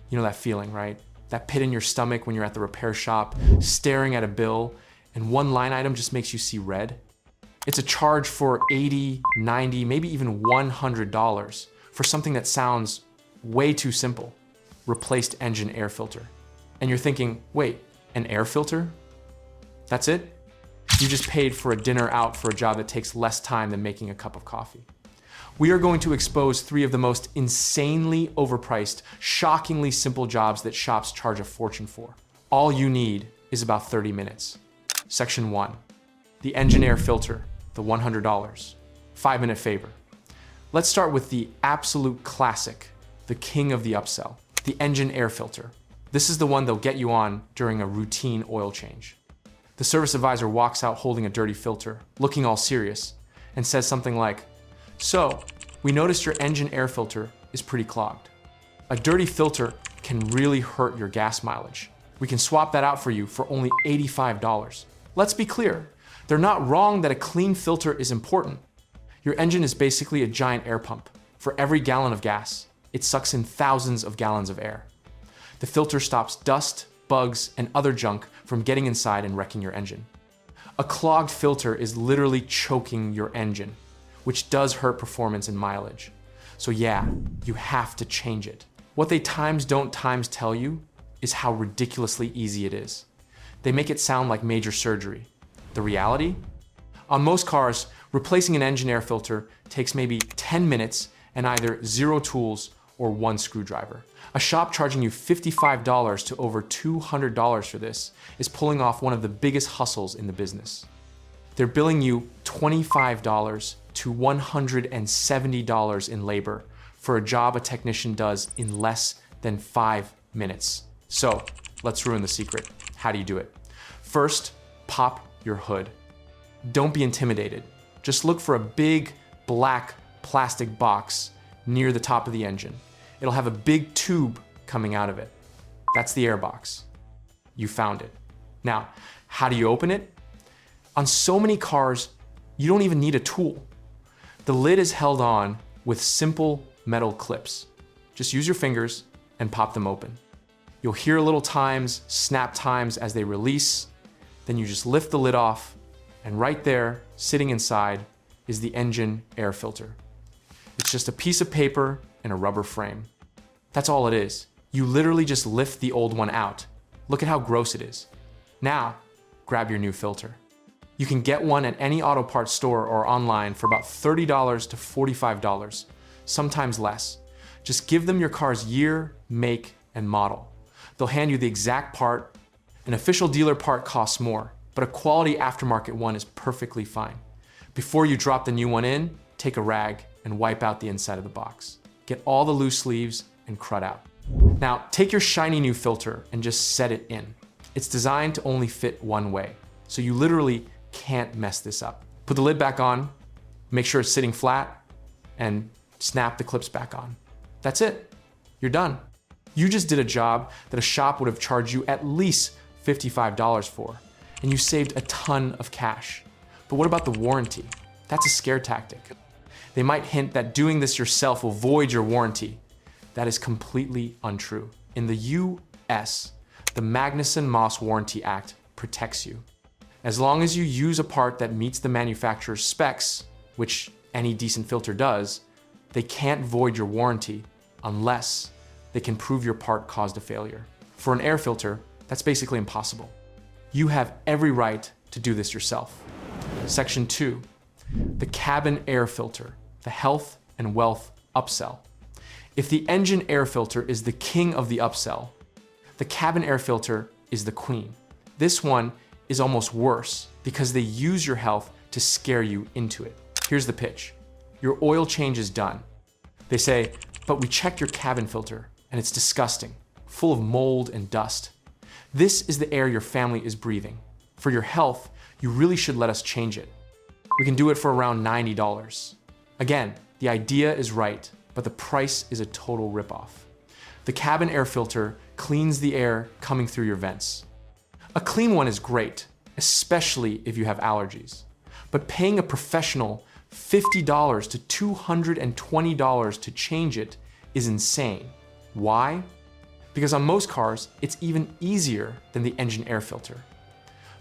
You know that feeling, right? That pit in your stomach when you're at the repair shop, staring at a bill, and one line item just makes you see red. It's a charge for $80, $90, maybe even $100 for something that sounds way too simple. Replaced engine air filter. And you're thinking, wait, an air filter? That's it? You just paid for a dinner out for a job that takes less time than making a cup of coffee. We are going to expose 3 of the most insanely overpriced, shockingly simple jobs that shops charge a fortune for. All you need is about 30 minutes. Section 1, the engine air filter, the $100, 5-minute favor. Let's start with the absolute classic, the king of the upsell, the engine air filter. This is the one they'll get you on during a routine oil change. The service advisor walks out holding a dirty filter, looking all serious, and says something like, "So, we noticed your engine air filter is pretty clogged. A dirty filter can really hurt your gas mileage. We can swap that out for you for only $85. Let's be clear, they're not wrong that a clean filter is important. Your engine is basically a giant air pump. For every gallon of gas, it sucks in thousands of gallons of air. The filter stops dust, bugs, and other junk from getting inside and wrecking your engine. A clogged filter is literally choking your engine, which does hurt performance and mileage. So yeah, you have to change it. What they don't tell you is how ridiculously easy it is. They make it sound like major surgery. The reality? On most cars, replacing an engine air filter takes maybe 10 minutes and either 0 tools or 1 screwdriver. A shop charging you $55 to over $200 for this is pulling off one of the biggest hustles in the business. They're billing you $25 to $170 in labor for a job a technician does in less than 5 minutes. So let's ruin the secret. How do you do it? First, pop your hood. Don't be intimidated. Just look for a big black plastic box near the top of the engine. It'll have a big tube coming out of it. That's the air box. You found it. Now, how do you open it? On so many cars, you don't even need a tool. The lid is held on with simple metal clips. Just use your fingers and pop them open. You'll hear little times, snap times as they release. Then you just lift the lid off, and right there, sitting inside, is the engine air filter. It's just a piece of paper and a rubber frame. That's all it is. You literally just lift the old one out. Look at how gross it is. Now, grab your new filter. You can get one at any auto parts store or online for about $30 to $45, sometimes less. Just give them your car's year, make, and model. They'll hand you the exact part. An official dealer part costs more, but a quality aftermarket one is perfectly fine. Before you drop the new one in, take a rag and wipe out the inside of the box. Get all the loose sleeves and crud out. Now, take your shiny new filter and just set it in. It's designed to only fit one way, so you literally can't mess this up. Put the lid back on, make sure it's sitting flat, and snap the clips back on. That's it. You're done. You just did a job that a shop would have charged you at least $55 for, and you saved a ton of cash. But what about the warranty? That's a scare tactic. They might hint that doing this yourself will void your warranty. That is completely untrue. In the US, the Magnuson-Moss Warranty Act protects you. As long as you use a part that meets the manufacturer's specs, which any decent filter does, they can't void your warranty unless they can prove your part caused a failure. For an air filter, that's basically impossible. You have every right to do this yourself. Section 2, the cabin air filter, the health and wealth upsell. If the engine air filter is the king of the upsell, the cabin air filter is the queen. This one is almost worse because they use your health to scare you into it. Here's the pitch. Your oil change is done. They say, but we checked your cabin filter and it's disgusting, full of mold and dust. This is the air your family is breathing. For your health, you really should let us change it. We can do it for around $90. Again, the idea is right, but the price is a total ripoff. The cabin air filter cleans the air coming through your vents. A clean one is great, especially if you have allergies. But paying a professional $50 to $220 to change it is insane. Why? because on most cars, it's even easier than the engine air filter.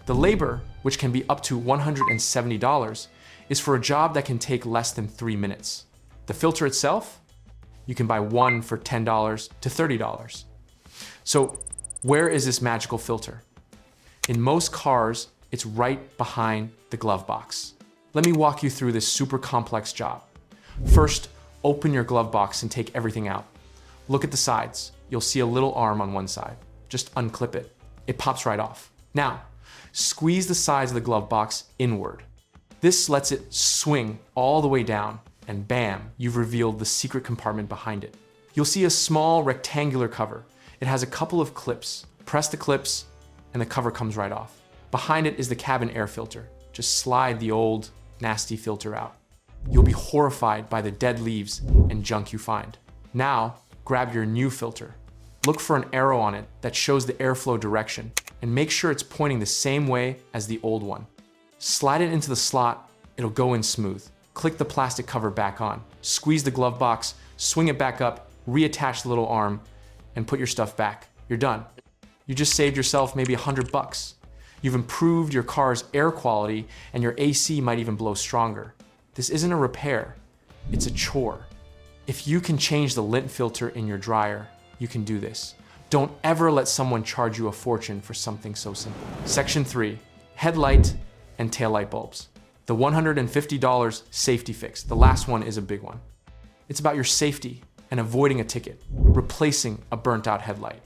The labor, which can be up to $170, is for a job that can take less than 3 minutes. The filter itself, you can buy one for $10 to $30. So where is this magical filter? In most cars, it's right behind the glove box. Let me walk you through this super complex job. First, open your glove box and take everything out. Look at the sides. You'll see a little arm on one side. Just unclip it. It pops right off. Now, squeeze the sides of the glove box inward. This lets it swing all the way down, and bam, you've revealed the secret compartment behind it. You'll see a small rectangular cover. It has a couple of clips. Press the clips, and the cover comes right off. Behind it is the cabin air filter. Just slide the old, nasty filter out. You'll be horrified by the dead leaves and junk you find. Now, grab your new filter. Look for an arrow on it that shows the airflow direction, and make sure it's pointing the same way as the old one. Slide it into the slot, it'll go in smooth. Click the plastic cover back on. Squeeze the glove box, swing it back up, reattach the little arm, and put your stuff back. You're done. You just saved yourself maybe $100. You've improved your car's air quality, and your AC might even blow stronger. This isn't a repair, it's a chore. If you can change the lint filter in your dryer, you can do this. Don't ever let someone charge you a fortune for something so simple. Section 3, headlight and taillight bulbs. The $150 safety fix. The last one is a big one. It's about your safety and avoiding a ticket, replacing a burnt out headlight.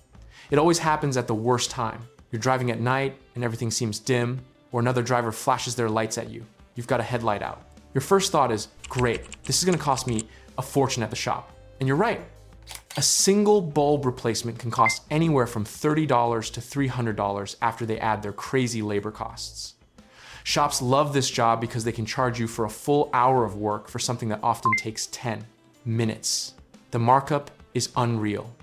It always happens at the worst time. You're driving at night and everything seems dim, or another driver flashes their lights at you. You've got a headlight out. Your first thought is, great, this is gonna cost me a fortune at the shop. And you're right. A single bulb replacement can cost anywhere from $30 to $300 after they add their crazy labor costs. Shops love this job because they can charge you for a full hour of work for something that often takes 10 minutes. The markup is unreal.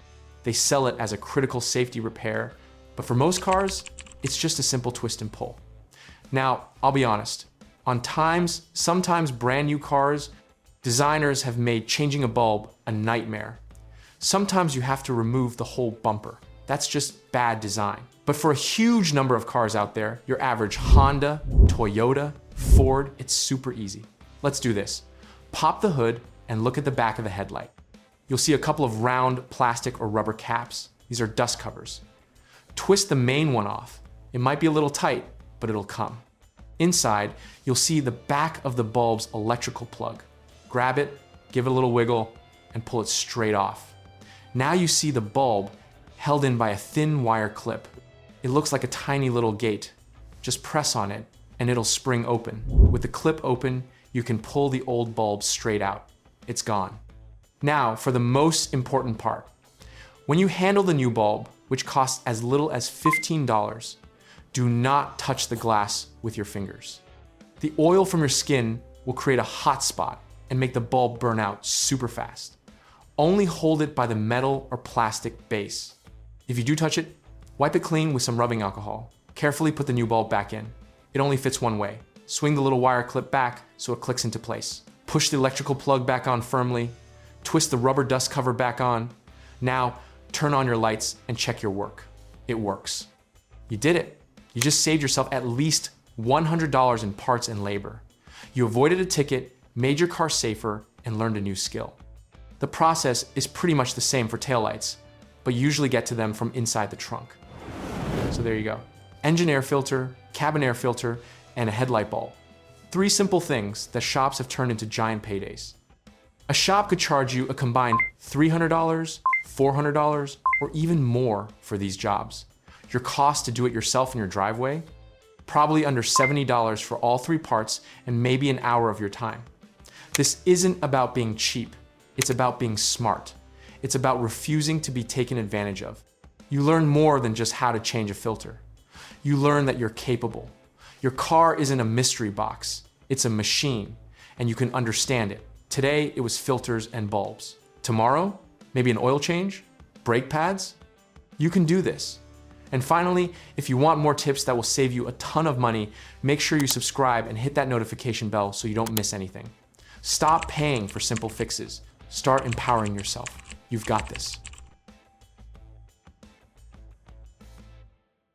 They sell it as a critical safety repair, but for most cars, it's just a simple twist and pull. Now, I'll be honest, sometimes brand new cars, designers have made changing a bulb a nightmare. Sometimes you have to remove the whole bumper. That's just bad design. But for a huge number of cars out there, your average Honda, Toyota, Ford, it's super easy. Let's do this. Pop the hood and look at the back of the headlight. You'll see a couple of round plastic or rubber caps. These are dust covers. Twist the main one off. It might be a little tight, but it'll come. Inside, you'll see the back of the bulb's electrical plug. Grab it, give it a little wiggle, and pull it straight off. Now you see the bulb held in by a thin wire clip. It looks like a tiny little gate. Just press on it, and it'll spring open. With the clip open, you can pull the old bulb straight out. It's gone. Now, for the most important part. When you handle the new bulb, which costs as little as $15, do not touch the glass with your fingers. The oil from your skin will create a hot spot and make the bulb burn out super fast. Only hold it by the metal or plastic base. If you do touch it, wipe it clean with some rubbing alcohol. Carefully put the new bulb back in. It only fits one way. Swing the little wire clip back so it clicks into place. Push the electrical plug back on firmly. Twist the rubber dust cover back on. Now, turn on your lights and check your work. It works. You did it. You just saved yourself at least $100 in parts and labor. You avoided a ticket, made your car safer, and learned a new skill. The process is pretty much the same for taillights, but you usually get to them from inside the trunk. So there you go. Engine air filter, cabin air filter, and a headlight bulb. 3 simple things that shops have turned into giant paydays. A shop could charge you a combined $300, $400, or even more for these jobs. Your cost to do it yourself in your driveway? Probably under $70 for all 3 parts and maybe an hour of your time. This isn't about being cheap. It's about being smart. It's about refusing to be taken advantage of. You learn more than just how to change a filter. You learn that you're capable. Your car isn't a mystery box. It's a machine, and you can understand it. Today, it was filters and bulbs. Tomorrow, maybe an oil change, brake pads. You can do this. And finally, if you want more tips that will save you a ton of money, make sure you subscribe and hit that notification bell so you don't miss anything. Stop paying for simple fixes. Start empowering yourself. You've got this.